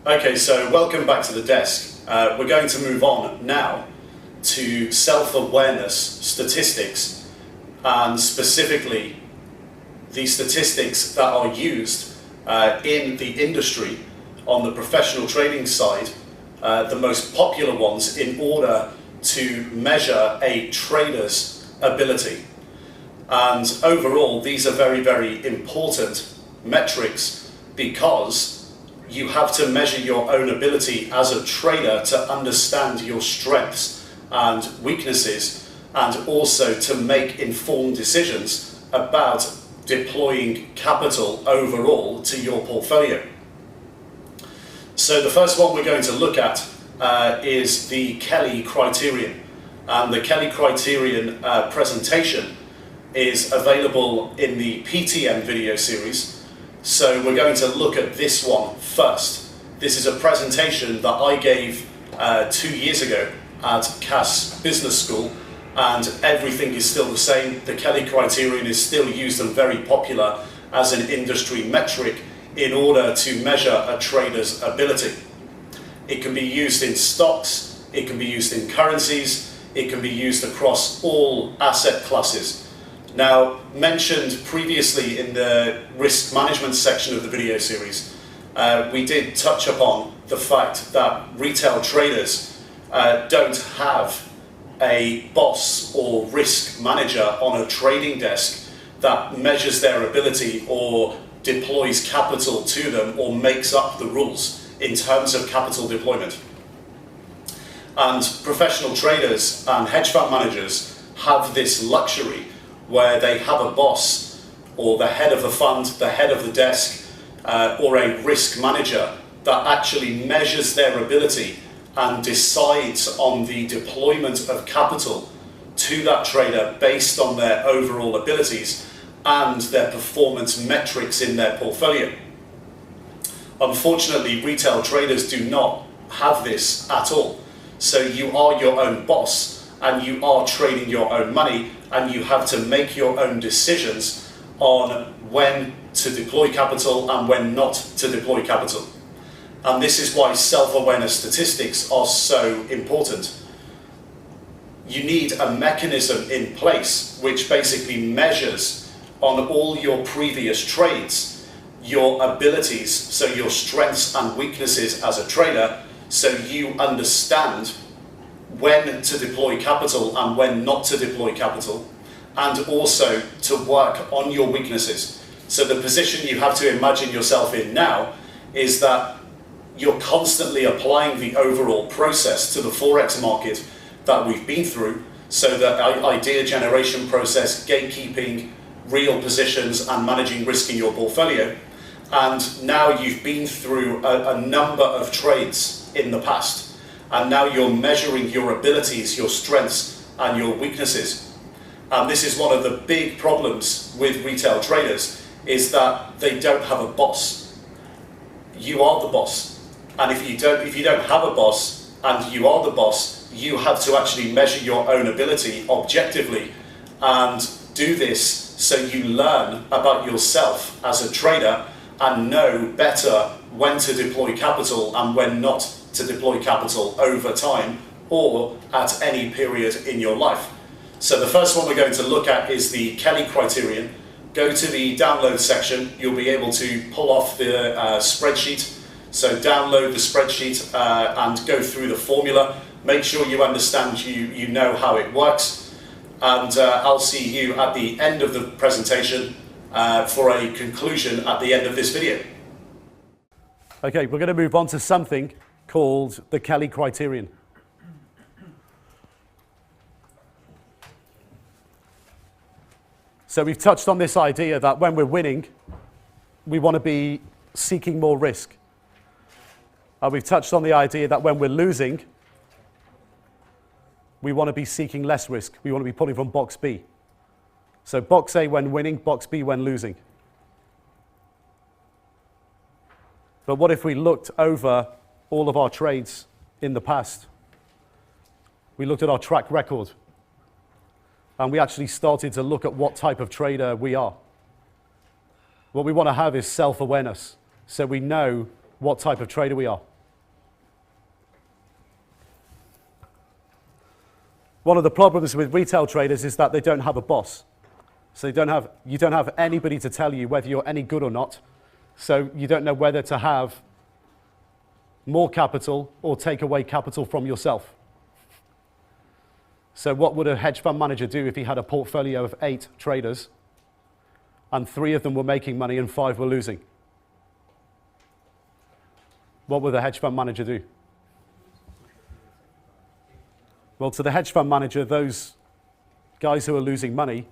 Okay, so welcome back to the desk. We're going to move on now to self-awareness statistics, and specifically the statistics that are used in the industry on the professional trading side, the most popular ones in order to measure a trader's ability. And overall, these are very, very important metrics because you have to measure your own ability as a trader to understand your strengths and weaknesses, and also to make informed decisions about deploying capital overall to your portfolio. So the first one we're going to look at is the Kelly criterion. And the Kelly criterion presentation is available in the PTM video series. So we're going to look at this one first. This is a presentation that I gave 2 years ago at Cass Business School, and everything is still the same. The Kelly criterion is still used and very popular as an industry metric in order to measure a trader's ability. It can be used in stocks, it can be used in currencies, it can be used across all asset classes. Now, mentioned previously in the risk management section of the video series, we did touch upon the fact that retail traders don't have a boss or risk manager on a trading desk that measures their ability or deploys capital to them or makes up the rules in terms of capital deployment. And professional traders and hedge fund managers have this luxury where they have a boss or the head of the fund, the head of the desk, or a risk manager that actually measures their ability and decides on the deployment of capital to that trader based on their overall abilities and their performance metrics in their portfolio. Unfortunately, retail traders do not have this at all. So you are your own boss and you are trading your own money, and you have to make your own decisions on when to deploy capital and when not to deploy capital. And this is why self-awareness statistics are so important. You need a mechanism in place which basically measures on all your previous trades your abilities, so your strengths and weaknesses as a trader, so you understand when to deploy capital and when not to deploy capital, and also to work on your weaknesses. So the position you have to imagine yourself in now is that you're constantly applying the overall process to the Forex market that we've been through, so the idea generation process, gatekeeping, real positions, and managing risk in your portfolio. And now you've been through a number of trades in the past. And now you're measuring your abilities, your strengths, and your weaknesses. And this is one of the big problems with retail traders, is that they don't have a boss. You are the boss. And if you don't have a boss and you are the boss, you have to actually measure your own ability objectively and do this so you learn about yourself as a trader and know better when to deploy capital and when not to deploy capital over time or at any period in your life. So the first one we're going to look at is the Kelly criterion. Go to the download section, you'll be able to pull off the spreadsheet. So download the spreadsheet and go through the formula. Make sure you understand, you know how it works. And I'll see you at the end of the presentation for a conclusion at the end of this video. Okay, we're going to move on to something called the Kelly criterion. So we've touched on this idea that when we're winning, we want to be seeking more risk. We've touched on the idea that when we're losing, we want to be seeking less risk. We want to be pulling from box B. So box A when winning, box B when losing. But what if we looked over all of our trades in the past? We looked at our track record, and we actually started to look at what type of trader we are. What we want to have is self-awareness, so we know what type of trader we are. One of the problems with retail traders is that they don't have a boss. So you don't have anybody to tell you whether you're any good or not. So you don't know whether to have more capital or take away capital from yourself. So what would a hedge fund manager do if he had a portfolio of 8 traders and 3 of them were making money and 5 were losing? What would the hedge fund manager do? Well, to the hedge fund manager, those guys who are losing money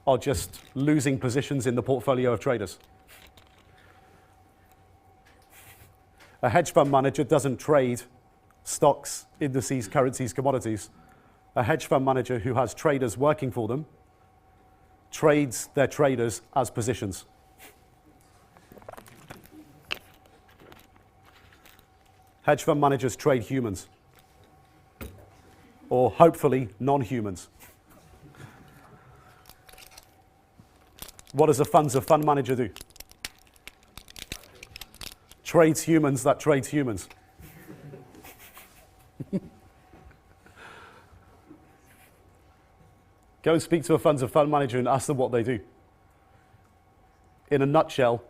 are just losing positions in the portfolio of traders. A hedge fund manager doesn't trade stocks, indices, currencies, commodities. A hedge fund manager who has traders working for them trades their traders as positions. Hedge fund managers trade humans, or hopefully non-humans. What does a funds of fund manager do? Trades humans that trades humans. Go and speak to a funds of fund manager and ask them what they do. In a nutshell,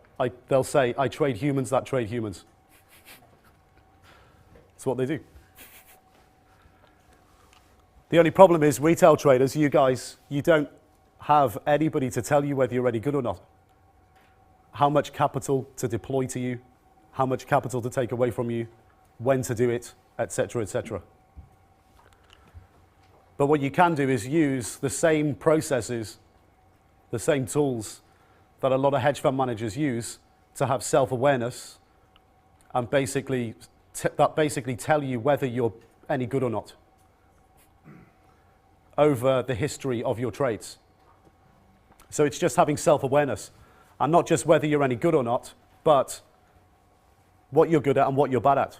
they'll say, I trade humans that trade humans. That's what they do. The only problem is retail traders, you guys, you don't have anybody to tell you whether you're any good or not. How much capital to deploy to you, how much capital to take away from you, when to do it, etc., etc. But what you can do is use the same processes, the same tools that a lot of hedge fund managers use to have self-awareness and basically tell you whether you're any good or not over the history of your trades. So it's just having self-awareness, and not just whether you're any good or not, but what you're good at and what you're bad at.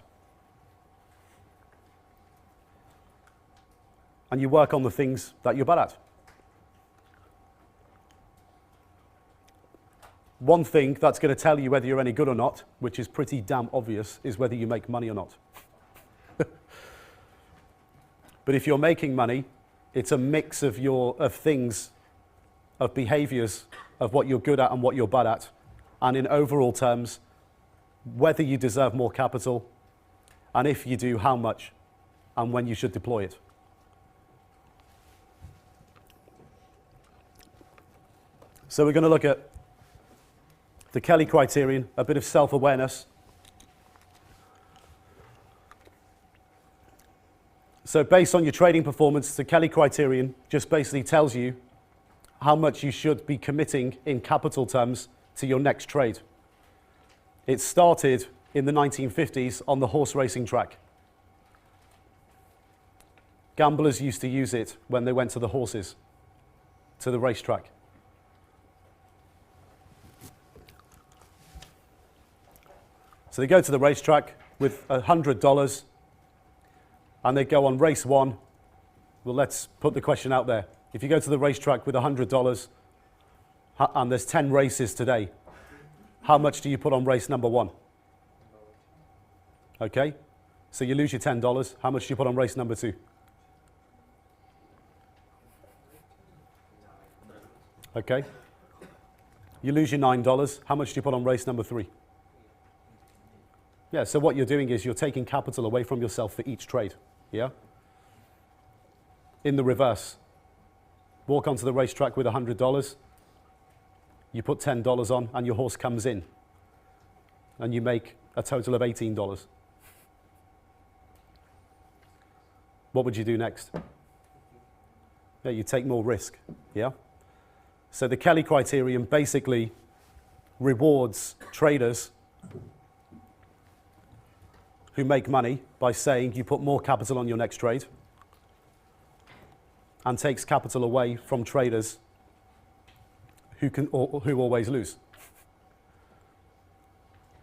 And you work on the things that you're bad at. One thing that's going to tell you whether you're any good or not, which is pretty damn obvious, is whether you make money or not. But if you're making money, it's a mix of things, of behaviors, of what you're good at and what you're bad at. And in overall terms, whether you deserve more capital, and if you do, how much, and when you should deploy it. So we're going to look at the Kelly criterion, a bit of self-awareness. So based on your trading performance, the Kelly criterion just basically tells you how much you should be committing in capital terms to your next trade. It started in the 1950s on the horse racing track. Gamblers used to use it when they went to the horses, to the racetrack. So they go to the racetrack with $100 and they go on race 1. Well, let's put the question out there. If you go to the racetrack with $100 and there's 10 races today, how much do you put on race number 1? Okay, so you lose your $10. How much do you put on race number 2? Okay, you lose your $9. How much do you put on race number 3? Yeah, so what you're doing is you're taking capital away from yourself for each trade, yeah? In the reverse, walk onto the racetrack with $100, you put $10 on and your horse comes in and you make a total of $18. What would you do next? Yeah, you take more risk, yeah? So the Kelly criterion basically rewards traders who make money by saying you put more capital on your next trade, and takes capital away from traders who always lose.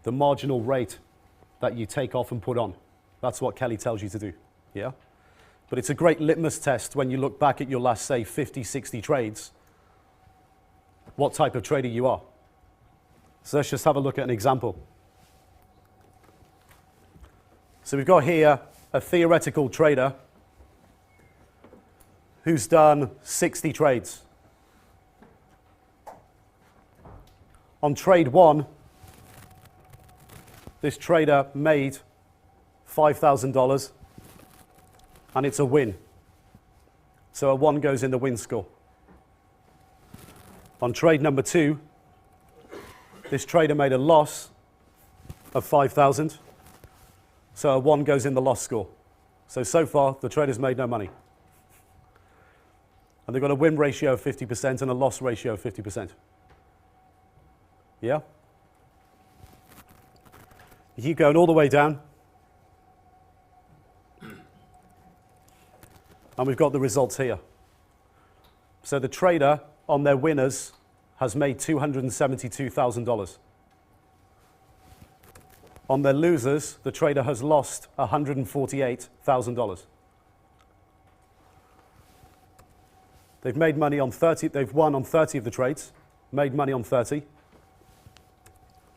The marginal rate that you take off and put on, that's what Kelly tells you to do, yeah? But it's a great litmus test when you look back at your last, say, 50, 60 trades, what type of trader you are. So let's just have a look at an example. So we've got here a theoretical trader who's done 60 trades. On trade 1, this trader made $5,000, and it's a win. So a 1 goes in the win score. On trade number 2, this trader made a loss of 5,000, so a 1 goes in the loss score. So far, the trader's made no money. And they've got a win ratio of 50% and a loss ratio of 50%. Yeah? You keep going all the way down. And we've got the results here. So the trader on their winners has made $272,000. On their losers, the trader has lost $148,000. They've made money on 30, they've won on 30 of the trades, made money on 30,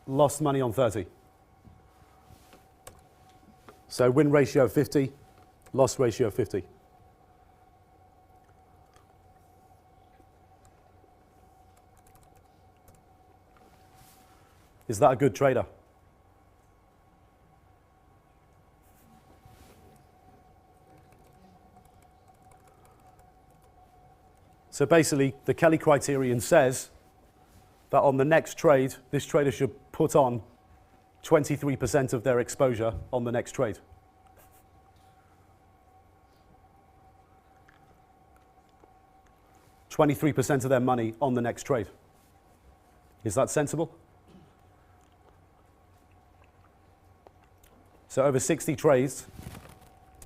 lost money on 30. So win ratio of 50, loss ratio of 50. Is that a good trader? So basically, the Kelly criterion says that on the next trade, this trader should put on 23% of their exposure on the next trade. (23% of their money on the next trade. Is that sensible? So over 60 trades,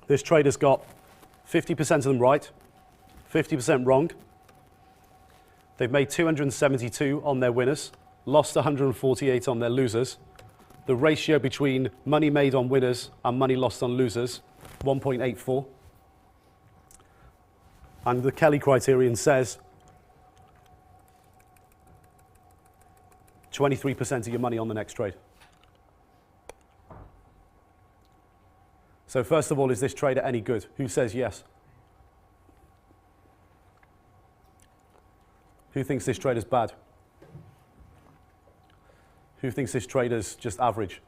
this trader's got 50% of them right, 50% wrong. They've made 272 on their winners, lost 148 on their losers. The ratio between money made on winners and money lost on losers, 1.84. And the Kelly criterion says 23% of your money on the next trade. So first of all, is this trader any good? Who says yes? Who thinks this trader's bad? Who thinks this trader's just average?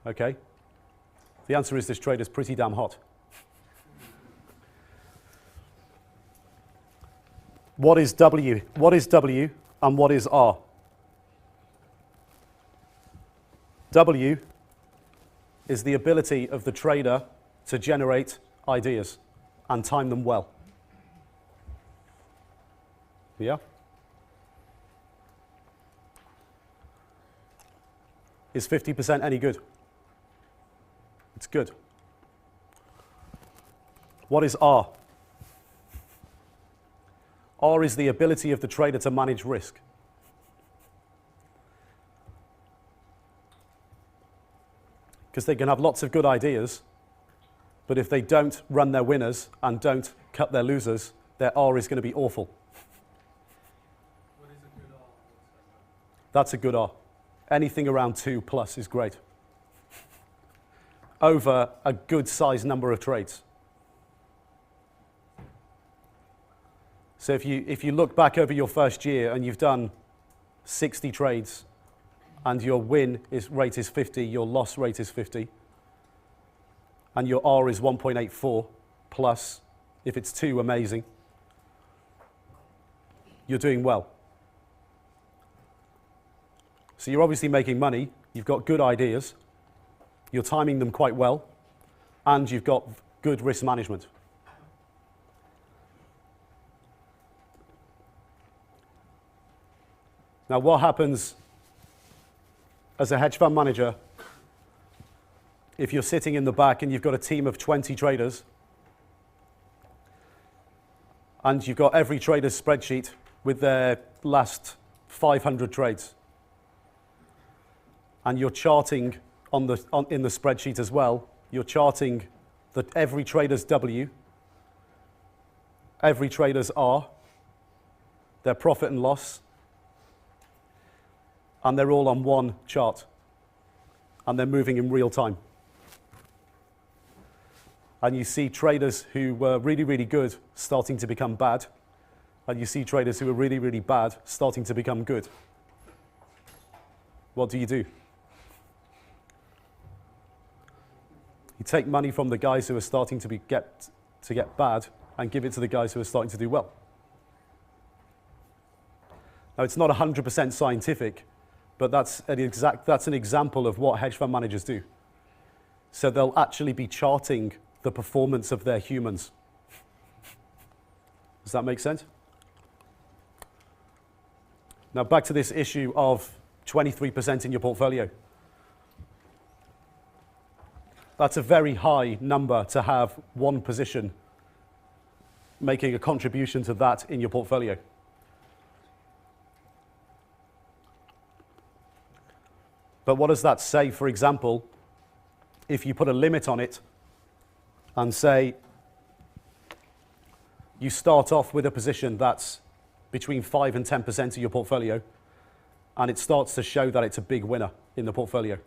Okay. The answer is this trader's pretty damn hot. What is W? What is W and what is R? W is the ability of the trader to generate ideas and time them well. Yeah? Is 50% any good? It's good. What is R? R is the ability of the trader to manage risk. Because they can have lots of good ideas, but if they don't run their winners and don't cut their losers, their R is going to be awful. What is a good R? That's a good R. Anything around 2 plus is great. Over a good sized number of trades. So if you look back over your first year and you've done 60 trades, and your win rate is 50, your loss rate is 50, and your R is 1.84 plus, if it's 2, amazing, you're doing well. So you're obviously making money, you've got good ideas, you're timing them quite well, and you've got good risk management. Now what happens as a hedge fund manager if you're sitting in the back and you've got a team of 20 traders and you've got every trader's spreadsheet with their last 500 trades, and you're charting in the spreadsheet as well, you're charting that every trader's W, every trader's R, their profit and loss, and they're all on one chart, and they're moving in real time. And you see traders who were really, really good starting to become bad. And you see traders who are really, really bad starting to become good. What do? You take money from the guys who are starting to get bad and give it to the guys who are starting to do well. Now, it's not 100% scientific, but that's an example of what hedge fund managers do. So they'll actually be charting the performance of their humans. Does that make sense? Now, back to this issue of 23% in your portfolio. That's a very high number to have one position making a contribution to that in your portfolio. But what does that say? For example, if you put a limit on it and say you start off with a position that's between 5 and 10% of your portfolio, and it starts to show that it's a big winner in the portfolio,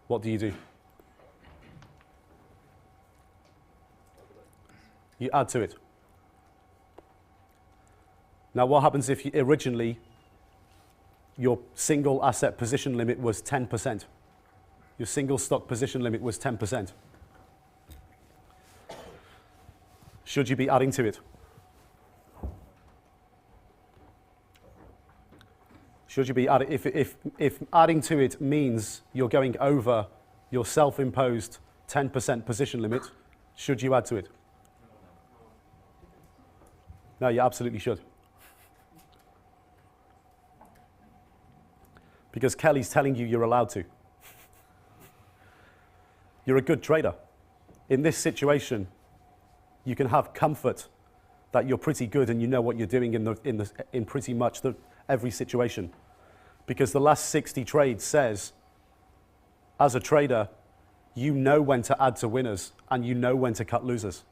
what do? You add to it. Now, what happens if originally your single asset position limit was 10%? Your single stock position limit was 10%. Should you be adding to it? Should you be adding, if adding to it means you're going over your self-imposed 10% position limit, should you add to it? No, you absolutely should. Because Kelly's telling you you're allowed to. You're a good trader. In this situation, you can have comfort that you're pretty good and you know what you're doing in pretty much every situation. Because the last 60 trades says, as a trader, you know when to add to winners and you know when to cut losers.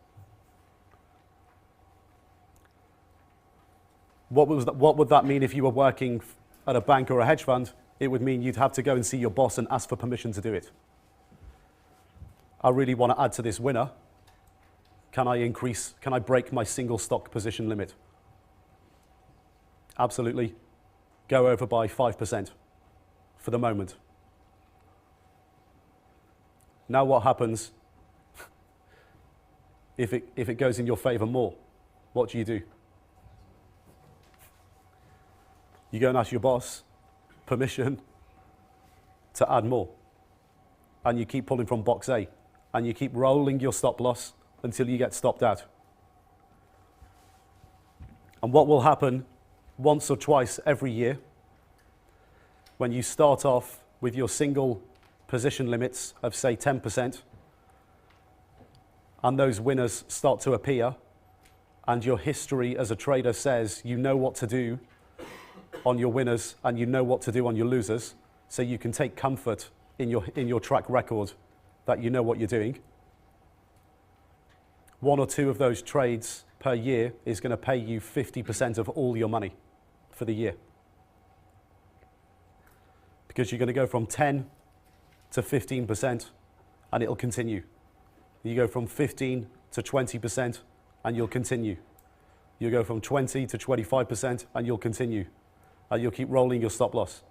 What would that mean if you were working at a bank or a hedge fund? It would mean you'd have to go and see your boss and ask for permission to do it. I really want to add to this winner. Can I break my single stock position limit? Absolutely. Go over by 5% for the moment. Now what happens if it goes in your favor more? What do? You go and ask your boss permission to add more. And you keep pulling from box A. And you keep rolling your stop loss until you get stopped out. And what will happen once or twice every year, when you start off with your single position limits of, say, 10%, and those winners start to appear, and your history as a trader says you know what to do on your winners and you know what to do on your losers, so you can take comfort in your track record that you know what you're doing. One or two of those trades per year is going to pay you 50% of all your money for the year. Because you're going to go from 10 to 15% and it'll continue. You go from 15 to 20% and you'll continue. You go from 20 to 25% and you'll continue. And you'll keep rolling your stop loss.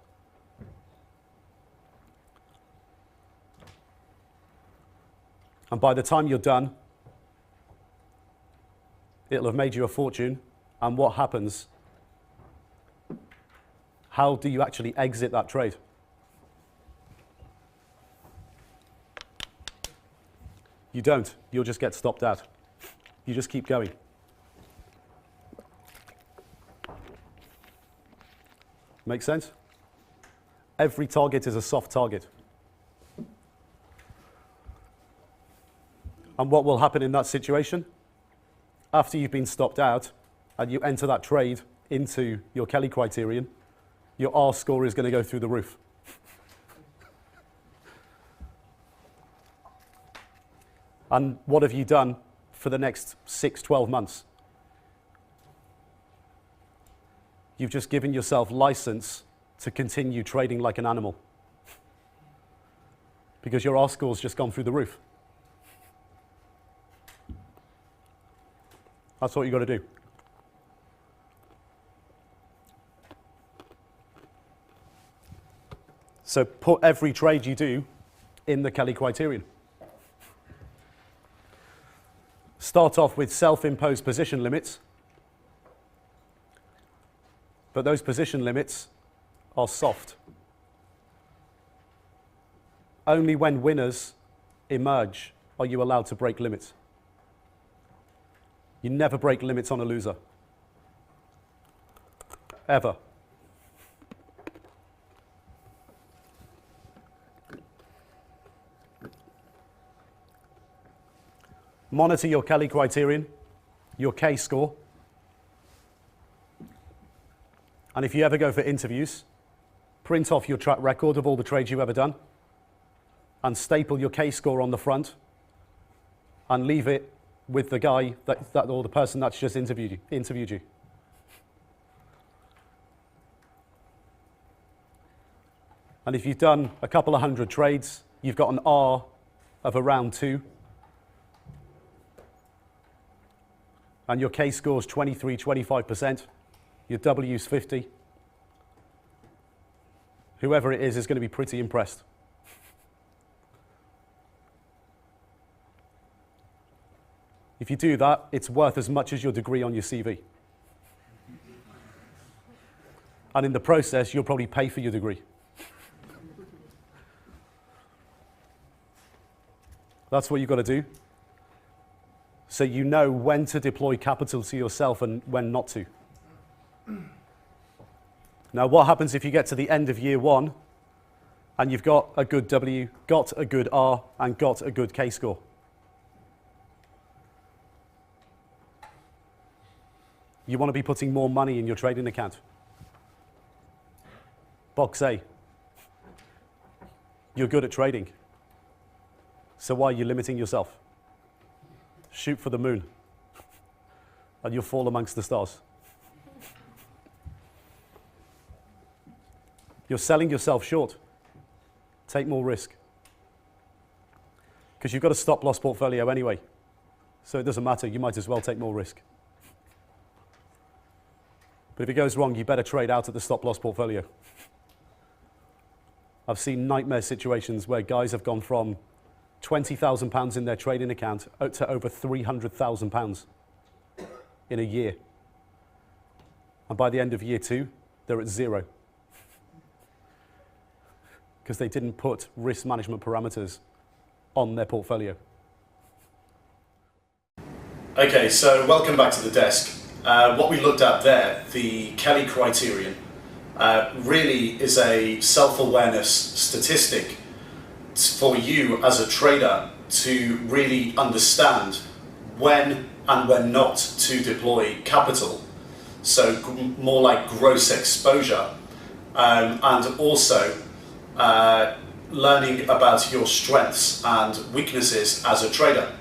And by the time you're done, it'll have made you a fortune. And what happens? How do you actually exit that trade? You don't. You'll just get stopped out. You just keep going. Make sense? Every target is a soft target. And what will happen in that situation? After you've been stopped out and you enter that trade into your Kelly criterion, your R score is going to go through the roof. And what have you done for the next 6-12 months? You've just given yourself license to continue trading like an animal. Because your R score's just gone through the roof. That's what you've got to do. So put every trade you do in the Kelly criterion. Start off with self-imposed position limits, but those position limits are soft. Only when winners emerge are you allowed to break limits. You never break limits on a loser. Ever. Monitor your Kelly criterion, your K score. And if you ever go for interviews, print off your track record of all the trades you've ever done and staple your K score on the front and leave it with the guy or the person that's just interviewed you. And if you've done a couple of hundred trades, you've got an R of around 2. And your K score's 23, 25%. Your W's 50. Whoever it is going to be pretty impressed. If you do that, it's worth as much as your degree on your CV. And in the process, you'll probably pay for your degree. That's what you've got to do. So you know when to deploy capital to yourself and when not to. Now, what happens if you get to the end of year 1 and you've got a good W, got a good R, and got a good K score? You want to be putting more money in your trading account. Box A. You're good at trading. So why are you limiting yourself? Shoot for the moon, and you'll fall amongst the stars. You're selling yourself short. Take more risk. Because you've got a stop-loss portfolio anyway, so it doesn't matter. You might as well take more risk. But if it goes wrong, you better trade out of the stop-loss portfolio. I've seen nightmare situations where guys have gone from £20,000 in their trading account to over £300,000 in a year. And by the end of year 2, they're at 0. Because they didn't put risk management parameters on their portfolio. Okay, so welcome back to the desk. What we looked at there, the Kelly criterion, really is a self-awareness statistic for you as a trader to really understand when and when not to deploy capital. So more like gross exposure, and also learning about your strengths and weaknesses as a trader.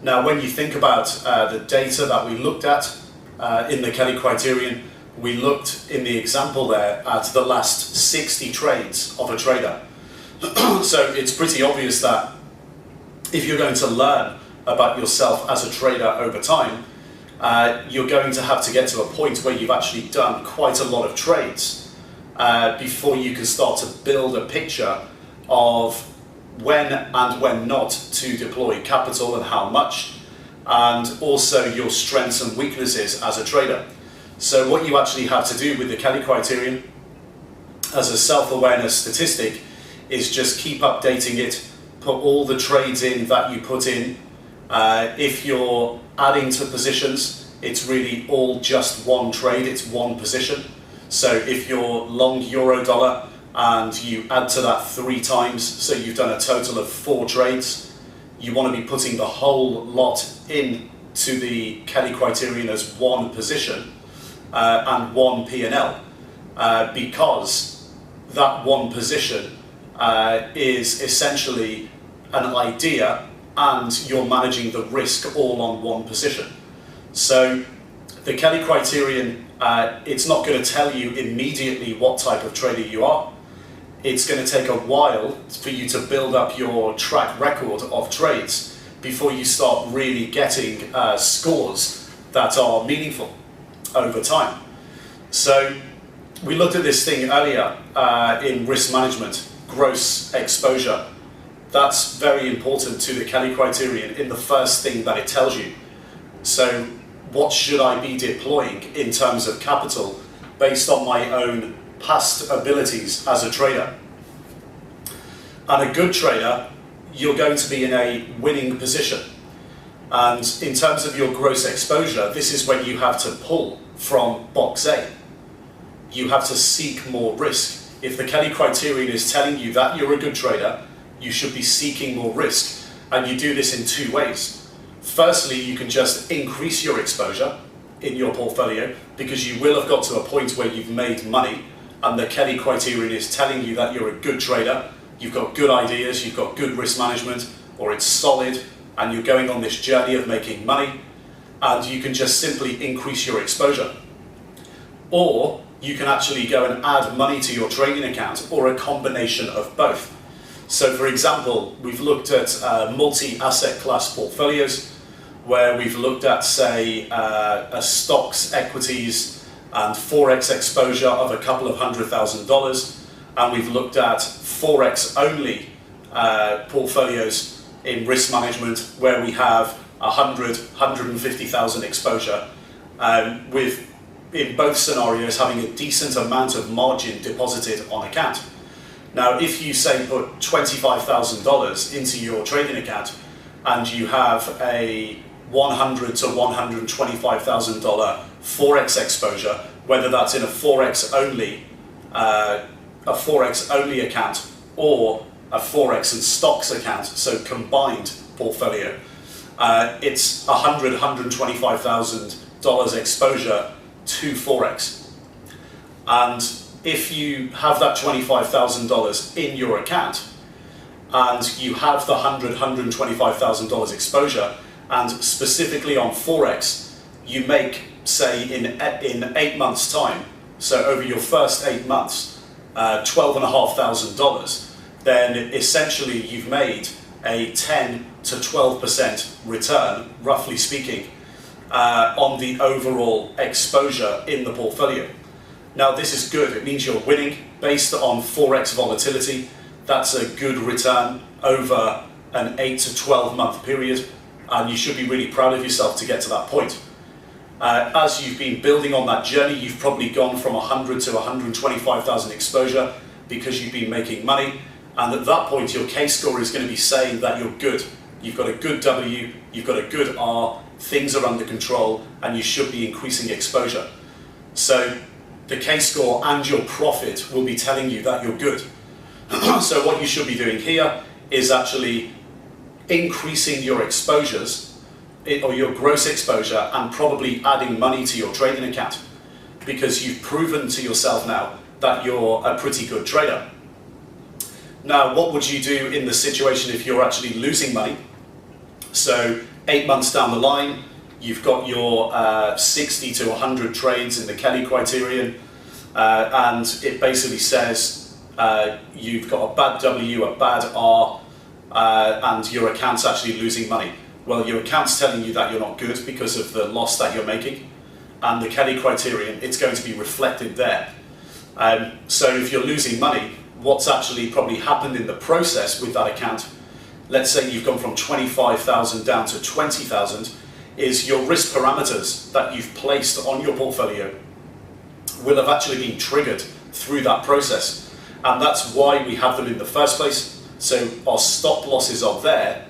Now, when you think about the data that we looked at in the Kelly criterion, we looked in the example there at the last 60 trades of a trader. So it's pretty obvious that if you're going to learn about yourself as a trader over time, you're going to have to get to a point where you've actually done quite a lot of trades before you can start to build a picture of when and when not to deploy capital and how much, and also your strengths and weaknesses as a trader. So what you actually have to do with the Kelly criterion as a self-awareness statistic is just keep updating it, put all the trades in that you put in. If you're adding to positions, it's really all just one trade, it's one position. So if you're long euro dollar and you add to that 3 times, so you've done a total of 4 trades, you want to be putting the whole lot in to the Kelly criterion as one position and one P&L, because that one position is essentially an idea and you're managing the risk all on one position. So the Kelly criterion, it's not going to tell you immediately what type of trader you are. It's going to take a while for you to build up your track record of trades before you start really getting scores that are meaningful over time. So we looked at this thing earlier in risk management, gross exposure. That's very important to the Kelly criterion in the first thing that it tells you. So what should I be deploying in terms of capital based on my own past abilities as a trader? And a good trader, you're going to be in a winning position. And in terms of your gross exposure, this is when you have to pull from box A. You have to seek more risk. If the Kelly criterion is telling you that you're a good trader, you should be seeking more risk. And you do this in two ways. Firstly, you can just increase your exposure in your portfolio because you will have got to a point where you've made money and the Kelly criterion is telling you that you're a good trader, you've got good ideas, you've got good risk management, or it's solid, and you're going on this journey of making money, and you can just simply increase your exposure. Or you can actually go and add money to your trading account, or a combination of both. So for example, we've looked at multi-asset class portfolios, where we've looked at, say, stocks, equities, and Forex exposure of a couple of $100,000, and we've looked at Forex only portfolios in risk management where we have 150,000 exposure, with, in both scenarios, having a decent amount of margin deposited on account. Now, if you say put $25,000 into your trading account and you have a $100,000 to $125,000 Forex exposure, whether that's in a Forex only account or a Forex and stocks account, so combined portfolio, it's $100,000, $125,000 exposure to Forex. And if you have that $25,000 in your account and you have the $100,000, $125,000 exposure, and specifically on Forex, you make, say, in 8 months' time, so over your first 8 months, $12,500, then essentially you've made a 10 to 12% return, roughly speaking, on the overall exposure in the portfolio. Now, this is good. It means you're winning based on Forex volatility. That's a good return over an 8 to 12 month period, and you should be really proud of yourself to get to that point. As you've been building on that journey, you've probably gone from 100 to 125,000 exposure because you've been making money, and at that point your K-score is going to be saying that you're good. You've got a good W, you've got a good R, things are under control, and you should be increasing exposure. So the K-score and your profit will be telling you that you're good. So what you should be doing here is actually increasing your exposures, or your gross exposure, and probably adding money to your trading account, because you've proven to yourself now that you're a pretty good trader. Now, what would you do in the situation if you're actually losing money? So 8 months down the line, you've got your 60 to 100 trades in the Kelly criterion, and it basically says you've got a bad W, a bad R, and your account's actually losing money. Well, your account's telling you that you're not good because of the loss that you're making, and the Kelly criterion, it's going to be reflected there. So if you're losing money, what's actually probably happened in the process with that account, let's say you've gone from 25,000 down to 20,000, is your risk parameters that you've placed on your portfolio will have actually been triggered through that process. And that's why we have them in the first place. So our stop losses are there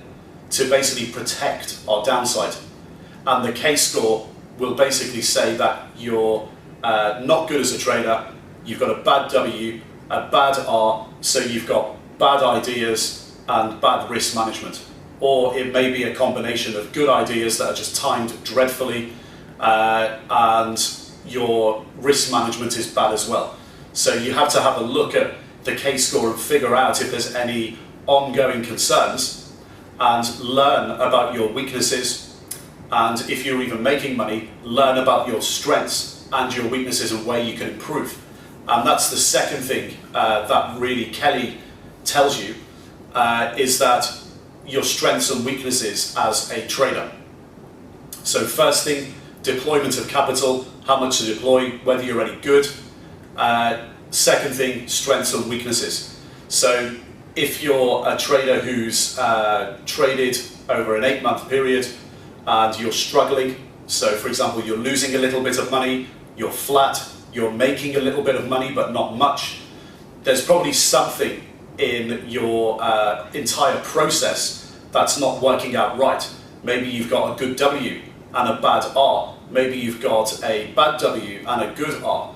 to basically protect our downside. And the K-score will basically say that you're not good as a trader, you've got a bad W, a bad R, so you've got bad ideas and bad risk management. Or it may be a combination of good ideas that are just timed dreadfully, and your risk management is bad as well. So you have to have a look at the K-score and figure out if there's any ongoing concerns, and learn about your weaknesses, and if you're even making money, learn about your strengths and your weaknesses and where you can improve. And that's the second thing that really Kelly tells you, is that your strengths and weaknesses as a trader. So first thing, deployment of capital, how much to deploy, whether you're any good. Second thing, strengths and weaknesses. So if you're a trader who's traded over an 8-month period and you're struggling, so for example, you're losing a little bit of money, you're flat, you're making a little bit of money but not much, there's probably something in your entire process that's not working out right. Maybe you've got a good W and a bad R. Maybe you've got a bad W and a good R.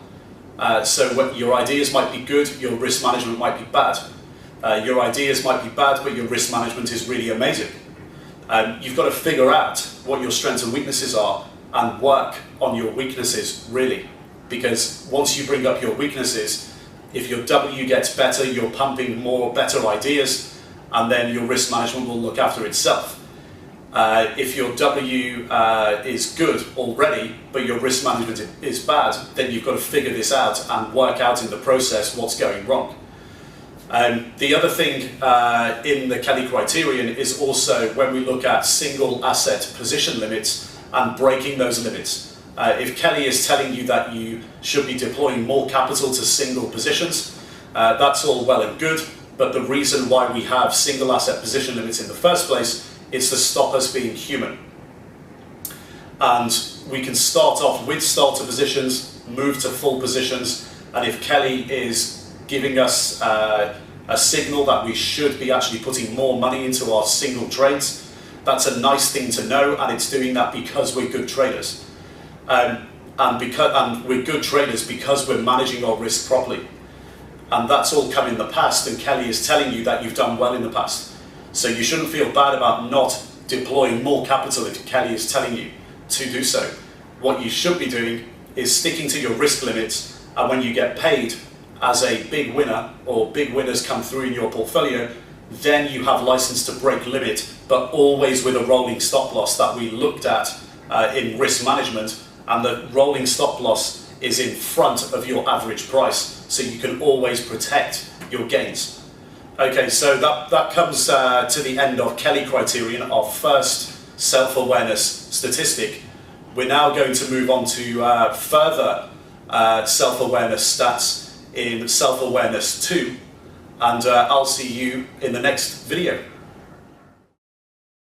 So what, your ideas might be good, your risk management might be bad. Your ideas might be bad, but your risk management is really amazing. You've got to figure out what your strengths and weaknesses are and work on your weaknesses, really. Because once you bring up your weaknesses, if your W gets better, you're pumping more better ideas, and then your risk management will look after itself. If your W is good already, but your risk management is bad, then you've got to figure this out and work out in the process what's going wrong. The other thing in the Kelly criterion is also when we look at single asset position limits and breaking those limits. If Kelly is telling you that you should be deploying more capital to single positions, that's all well and good, but the reason why we have single asset position limits in the first place is to stop us being human. And we can start off with starter positions, move to full positions, and if Kelly is giving us a signal that we should be actually putting more money into our single trades, that's a nice thing to know, and it's doing that because we're good traders. And we're good traders because we're managing our risk properly. And that's all come in the past, and Kelly is telling you that you've done well in the past. So you shouldn't feel bad about not deploying more capital if Kelly is telling you to do so. What you should be doing is sticking to your risk limits, and when you get paid as a big winner, or big winners come through in your portfolio, then you have license to break limit, but always with a rolling stop loss that we looked at in risk management, and the rolling stop loss is in front of your average price, so you can always protect your gains. Okay, so that comes to the end of Kelly criterion, our first self-awareness statistic. We're now going to move on to further self-awareness stats in self-awareness 2, and I'll see you in the next video.